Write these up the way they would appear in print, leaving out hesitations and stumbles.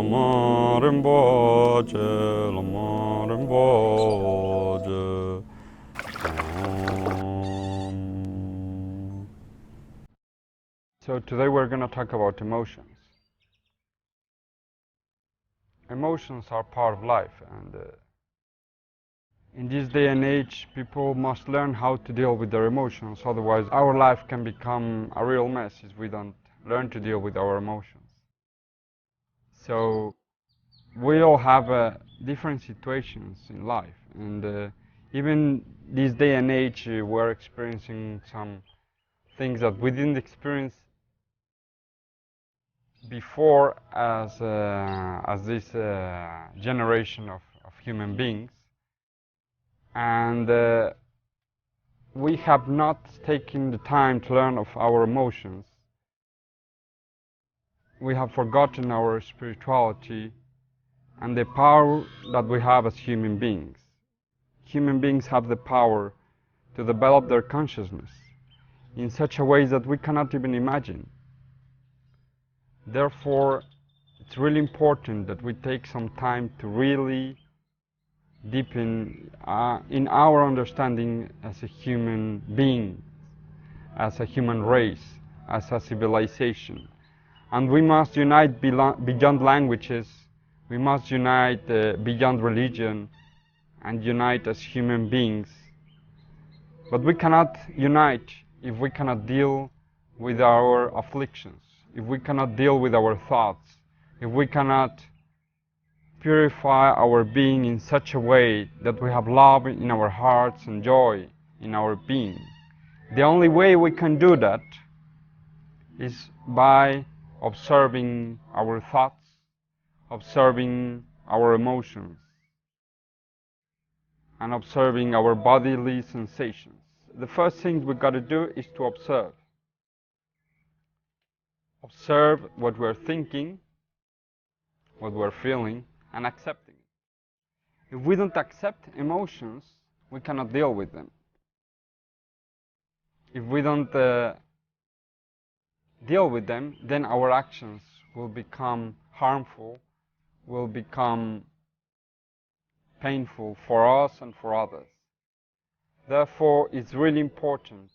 lama rinpoche, lama rinpoche. So today we're going to talk about emotions. Emotions are part of life, and in this day and age people must learn how to deal with their emotions, otherwise our life can become a real mess if we don't learn to deal with our emotions. So we all have different situations in life, and even this day and age we're experiencing some things that we didn't experience before as this generation of human beings, and we have not taken the time to learn of our emotions. We have forgotten our spirituality and the power that we have as human beings. Human beings have the power to develop their consciousness in such a way that we cannot even imagine. Therefore, it's really important that we take some time to really deepen in our understanding as a human being, as a human race, as a civilization. And we must unite beyond languages, we must unite beyond religion, and unite as human beings. But we cannot unite if we cannot deal with our afflictions, if we cannot deal with our thoughts, if we cannot purify our being in such a way that we have love in our hearts and joy in our being. The only way we can do that is by observing our thoughts, observing our emotions, and observing our bodily sensations. The first thing we got to do is to observe. Observe what we're thinking, what we're feeling, and accepting it. If we don't accept emotions, we cannot deal with them. If we don't deal with them, then our actions will become harmful, will become painful for us and for others. Therefore, it's really important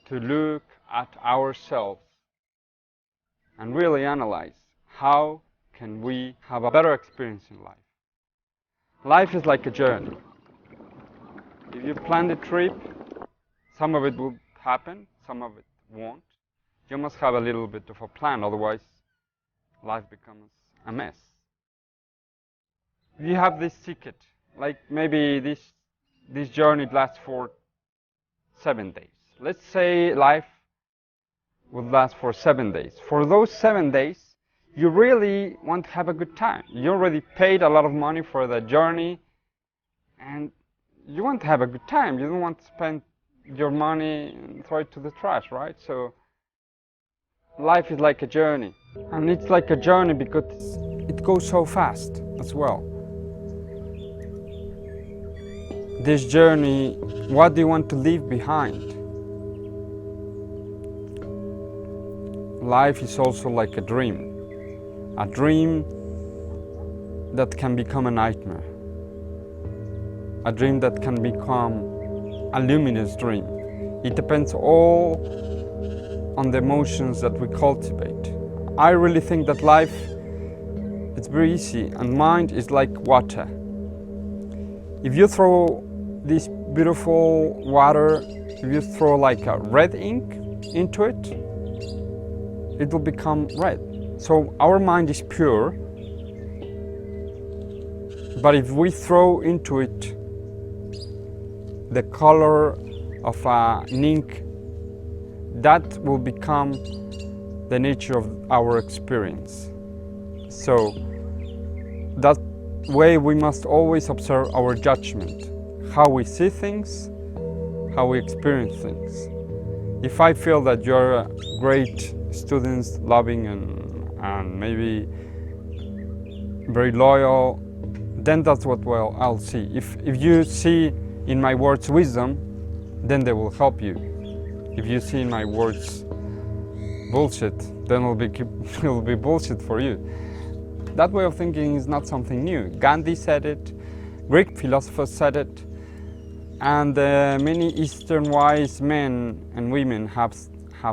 to look at ourselves and really analyze how can we have a better experience in life. Life is like a journey. If you plan the trip, some of it will happen, some of it won't. You must have a little bit of a plan, otherwise life becomes a mess. If you have this ticket, like maybe this journey lasts for 7 days. Let's say life would last for 7 days. For those 7 days, you really want to have a good time. You already paid a lot of money for the journey, and you want to have a good time. You don't want to spend your money and throw it to the trash, right? So life is like a journey, and it's like a journey because it goes so fast as well. This journey, what do you want to leave behind? Life is also like a dream that can become a nightmare, a dream that can become a luminous dream. It depends all on the emotions that we cultivate. I really think that life, it's very easy, and mind is like water. If you throw this beautiful water, if you throw like a red ink into it, it will become red. So our mind is pure, but if we throw into it the color of an ink, that will become the nature of our experience. So that way we must always observe our judgment, how we see things, how we experience things. If I feel that you're a great student, loving and maybe very loyal, then that's what I'll see. If you see in my words wisdom, then they will help you. If you see in my words bullshit, then it'll be bullshit for you. That way of thinking is not something new. Gandhi said it, Greek philosophers said it, and many Eastern wise men and women have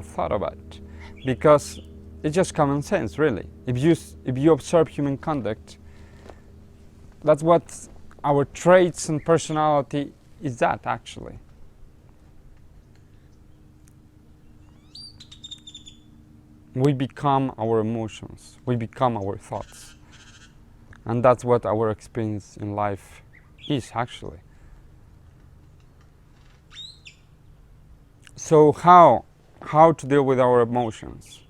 thought about it, because it's just common sense, really. If you observe human conduct, that's what our traits and personality is, that actually. We become our emotions, we become our thoughts, and that's what our experience in life is actually. So how to deal with our emotions?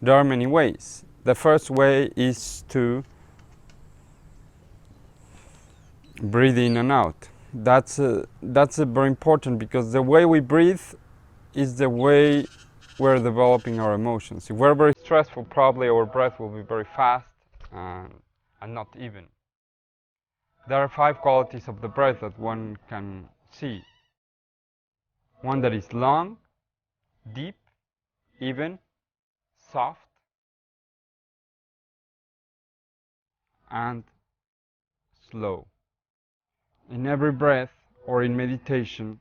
There are many ways. The first way is to breathe in and out. That's very important, because the way we breathe is the way we're developing our emotions. If we're very stressful, probably our breath will be very fast and not even. There are 5 qualities of the breath that one can see. One that is long, deep, even, soft, and slow. In every breath or in meditation,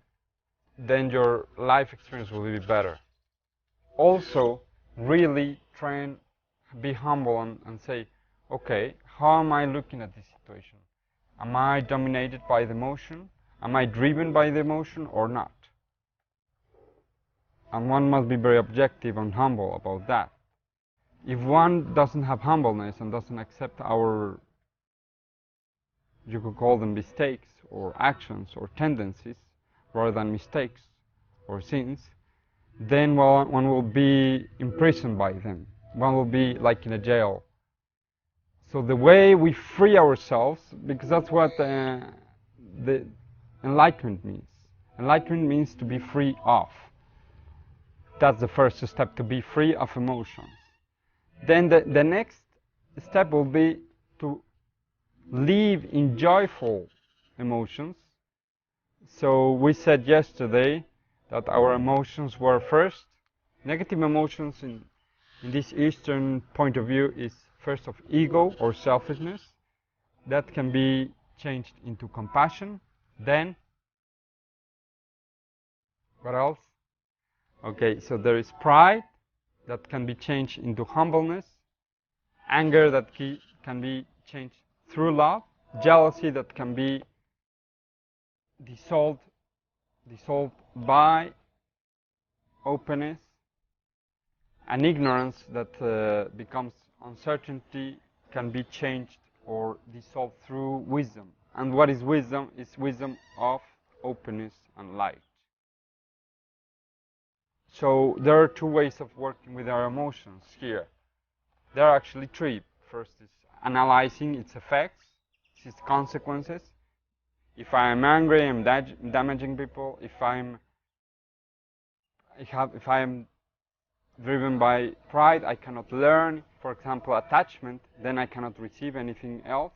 then your life experience will be better. Also, really try and be humble and say, okay, how am I looking at this situation? Am I dominated by the emotion? Am I driven by the emotion or not? And one must be very objective and humble about that. If one doesn't have humbleness and doesn't accept our, you could call them mistakes or actions or tendencies, rather than mistakes or sins, then one will be imprisoned by them. One will be like in a jail. So the way we free ourselves, because that's what the enlightenment means. Enlightenment means to be free of. That's the first step, to be free of emotions. Then the next step will be to live in joyful emotions. So we said yesterday that our emotions were first. Negative emotions in this Eastern point of view is first of ego or selfishness. That can be changed into compassion. Then, what else? Okay, so there is pride that can be changed into humbleness. Anger that can be changed through love. Jealousy that can be dissolved by openness. And ignorance that becomes uncertainty can be changed or dissolved through wisdom. And what is wisdom? It's wisdom of openness and light. So there are 2 ways of working with our emotions here. There are actually 3. First is analyzing its effects, its consequences. If I am angry, I'm damaging people. If I'm driven by pride, I cannot learn. For example, attachment, then I cannot receive anything else.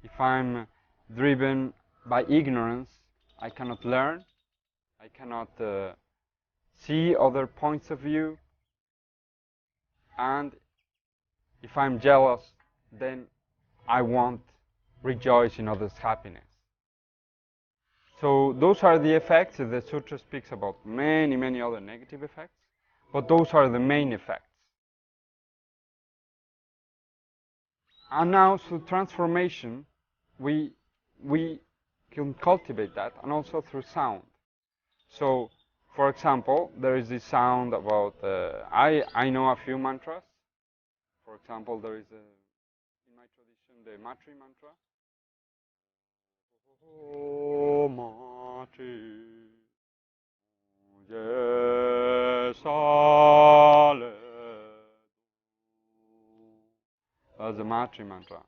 If I'm driven by ignorance, I cannot learn. I cannot see other points of view. And if I'm jealous, then I won't rejoice in others' happiness. So those are the effects. The sutra speaks about many, many other negative effects, but those are the main effects. And now through transformation, we can cultivate that, and also through sound. So, for example, there is this sound about, I know a few mantras. For example, there is, in my tradition, the Matri mantra. Oh, Matri, that's the Matri mantra.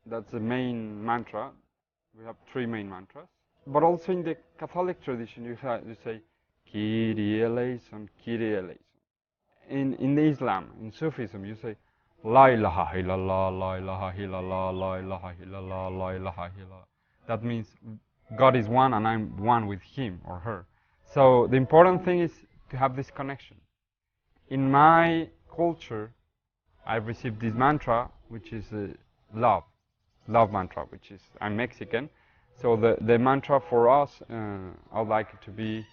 That's the main mantra. We have 3 main mantras. But also in the Catholic tradition, you say, Kyrie eleison, Kyrie eleison. In Islam, in Sufism, you say, La ilaha illallah, La ilaha illallah, La ilaha illallah, La ilaha illallah. That means God is one and I'm one with him or her. So the important thing is to have this connection. In my culture, I've received this mantra, which is love mantra, which is, I'm Mexican, so the mantra for us, I would like it to be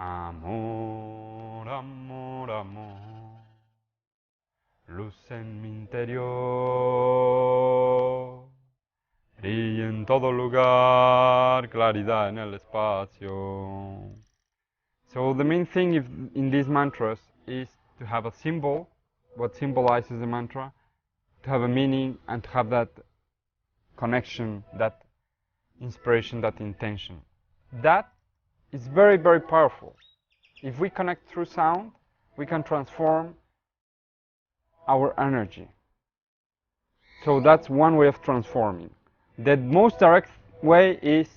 amor, amor, amor, luz en mi interior, brilla en todo lugar, claridad en el espacio. So the main thing in these mantras is to have a symbol, what symbolizes the mantra, to have a meaning, and to have that connection, that inspiration, that intention. That is very, very powerful. If we connect through sound, we can transform our energy. So that's one way of transforming. The most direct way is,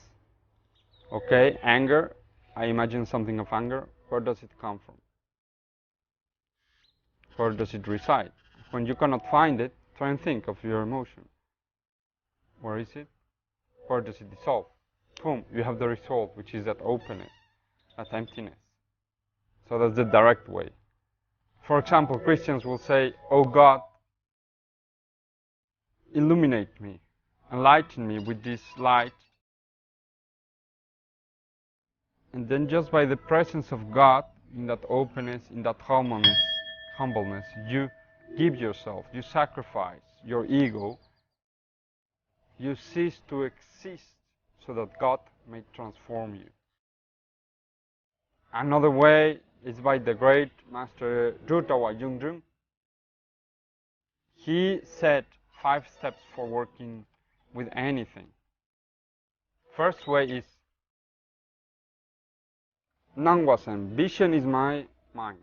okay, anger. I imagine something of anger. Where does it come from? Where does it reside? When you cannot find it, try and think of your emotion. Where is it? Where does it dissolve? Boom, you have the result, which is that openness, that emptiness. So that's the direct way. For example, Christians will say, "Oh God, illuminate me, enlighten me with this light." And then just by the presence of God, in that openness, in that humbleness, you give yourself, you sacrifice your ego, you cease to exist so that God may transform you. Another way is by the great master Zhutawa Yungjung. He said 5 steps for working with anything. First way is Nangwasen. Vision is my mind.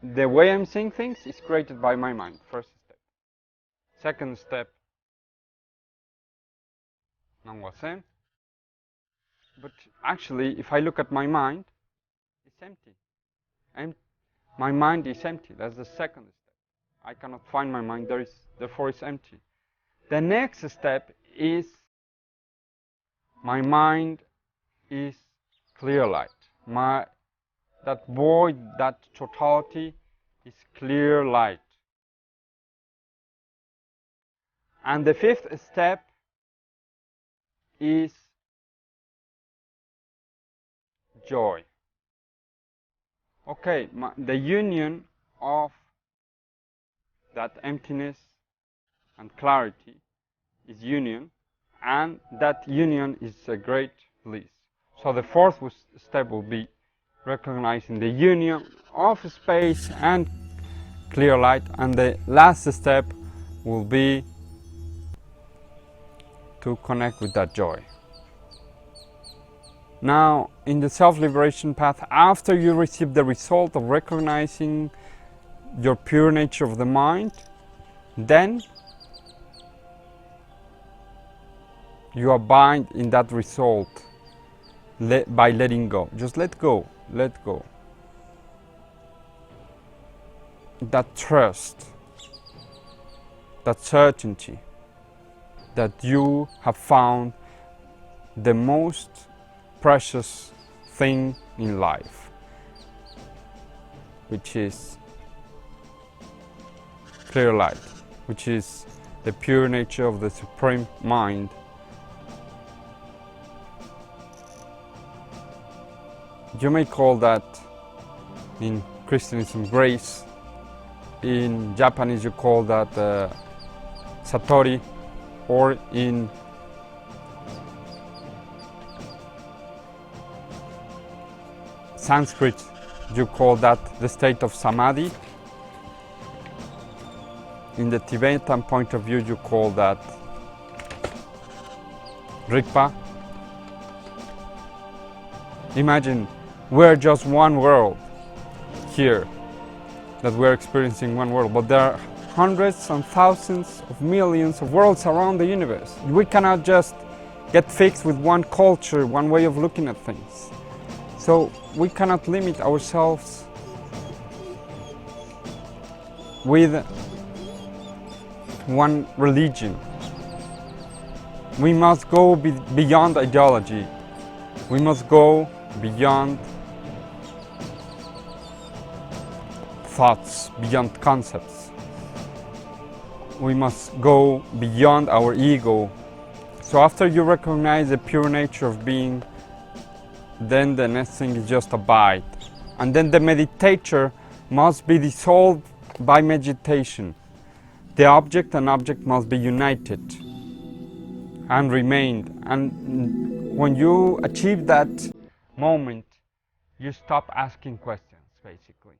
The way I'm seeing things is created by my mind. First step. Second step, Nangwasen. But actually, if I look at my mind, it's empty. My mind is empty. That's the second step. I cannot find my mind. Therefore, it's empty. The next step is my mind is clear light. That void, that totality is clear light. And the fifth step is joy. Okay, the union of that emptiness and clarity is union, and that union is a great bliss. So the fourth step will be recognizing the union of space and clear light, and the last step will be to connect with that joy. Now, in the self-liberation path, after you receive the result of recognizing your pure nature of the mind, then you abide in that result by letting go. Just let go, let go. That trust, that certainty that you have found the most precious thing in life, which is clear light, which is the pure nature of the Supreme Mind. You may call that in Christianism grace. In Japanese you call that Satori, or in Sanskrit you call that the state of Samadhi. In the Tibetan point of view you call that Rigpa. Imagine we're just one world here, that we're experiencing one world, but there are hundreds and thousands of millions of worlds around the universe. We cannot just get fixed with one culture, one way of looking at things. So we cannot limit ourselves with one religion. We must go beyond ideology. We must go beyond thoughts, beyond concepts. We must go beyond our ego. So after you recognize the pure nature of being, then the next thing is just abide. And then the meditator must be dissolved by meditation. The object and object must be united and remained. And when you achieve that moment, you stop asking questions, basically.